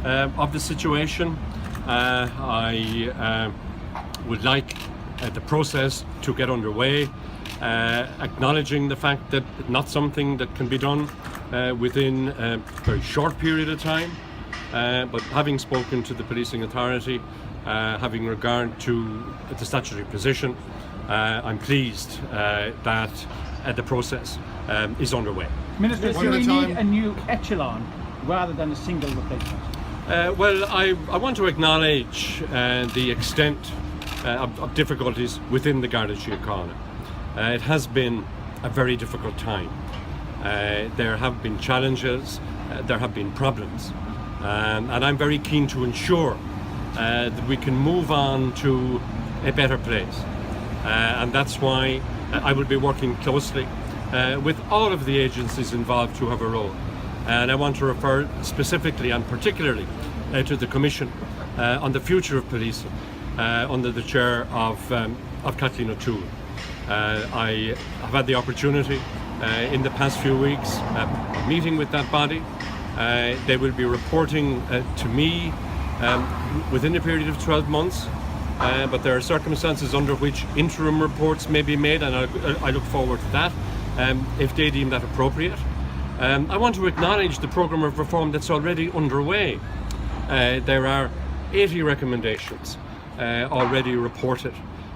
of the situation. I would like the process to get underway, acknowledging the fact that it's not something that can be done within a very short period of time, but having spoken to the policing authority, having regard to the statutory position, I'm pleased that the process is underway. Minister, do we need a new echelon rather than a single replacement? Well, I want to acknowledge the extent of difficulties within the Garda Síochána. It has been a very difficult time. There have been challenges, there have been problems, and I'm very keen to ensure that we can move on to a better place. And that's why I will be working closely with all of the agencies involved who have a role. And I want to refer specifically and particularly to the Commission on the future of policing under the chair of Kathleen O'Toole. I have had the opportunity in the past few weeks meeting with that body. They will be reporting to me within a period of 12 months, but there are circumstances under which interim reports may be made, and I look forward to that if they deem that appropriate. I want to acknowledge the programme of reform that's already underway. There are 80 recommendations already reported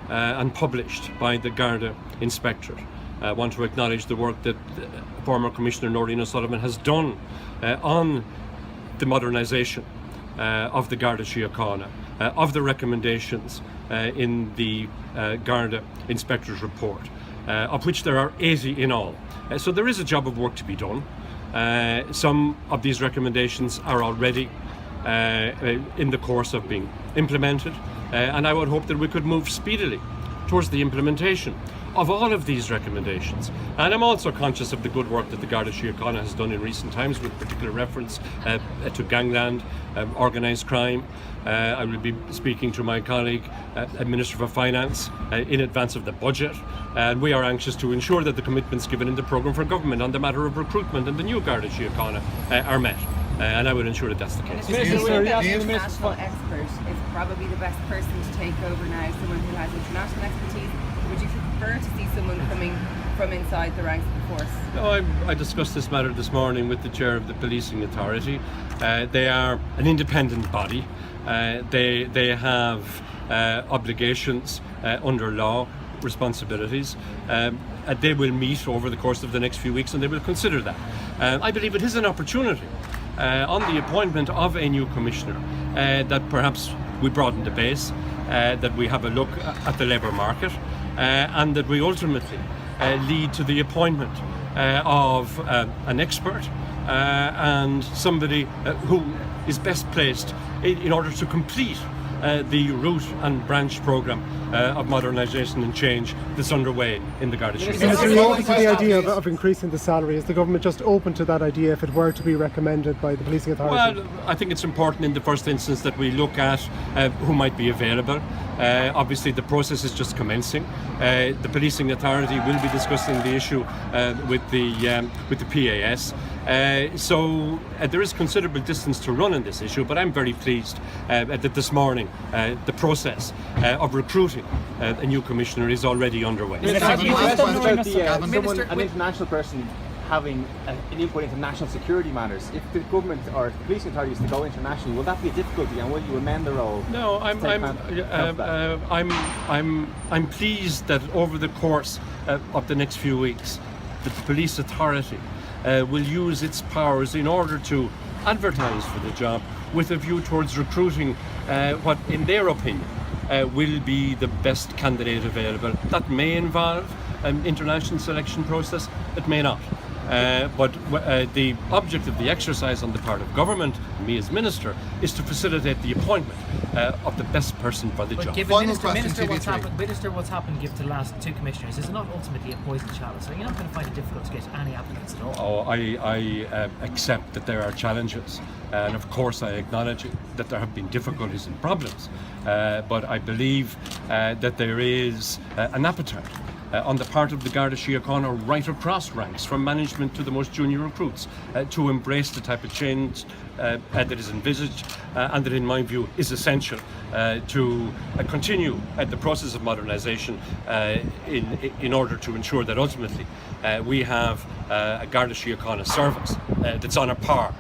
and published by the Garda Inspectorate. I want to acknowledge the work that former Commissioner Noirin O'Sullivan has done on the modernisation of the Garda Síochána, of the recommendations in the Garda Inspectorate report, of which there are 80 in all. So there is a job of work to be done. Some of these recommendations are already in the course of being implemented, and I would hope that we could move speedily towards the implementation of all of these recommendations. And I'm also conscious of the good work that the Garda Síochána has done in recent times, with particular reference to gangland, organised crime. I will be speaking to my colleague, Minister for Finance, in advance of the budget, and we are anxious to ensure that the commitments given in the programme for government on the matter of recruitment and the new Garda Síochána are met. And I will ensure that that's the case. The international expert is probably the best person to take over now, someone who has international expertise. Would you prefer to see someone coming from inside the ranks of the force? No, I discussed this matter this morning with the chair of the policing authority. They are an independent body. They have obligations under law, responsibilities. They will meet over the course of the next few weeks and they will consider that. I believe it is an opportunity on the appointment of a new commissioner that perhaps we broaden the base, that we have a look at the labour market, and that we ultimately lead to the appointment of an expert and somebody who is best placed in order to complete the root and branch programme of modernisation and change that's underway in the Garda Síochána. Minister, you open to the idea of increasing the salary. Is the government just open to that idea if it were to be recommended by the policing authority? Well, I think it's important in the first instance that we look at who might be available. Obviously the process is just commencing. The policing authority will be discussing the issue with the PAS. So there is considerable distance to run in this issue, but I'm very pleased that this morning the process of recruiting a new commissioner is already underway. Minister, an international person having an input into national security matters. If the government or the policing authority is to go international, will that be a difficulty, and will you amend the role? No, I'm pleased that over the course of the next few weeks, that the police authority will use its powers in order to advertise for the job with a view towards recruiting what, in their opinion, will be the best candidate available. That may involve an international selection process, it may not. But the object of the exercise on the part of government, me as Minister, is to facilitate the appointment of the best person for the job. Minister, what's happened given to the last two commissioners is not ultimately a poison chalice, so you're not going to find it difficult to get any applicants at all. I accept that there are challenges, and of course I acknowledge that there have been difficulties and problems, but I believe that there is an appetite on the part of the Garda Síochána right across ranks, from management to the most junior recruits, to embrace the type of change that is envisaged and that, in my view, is essential to continue the process of modernisation in order to ensure that ultimately we have a Garda Síochána service that's on a par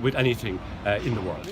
with anything in the world.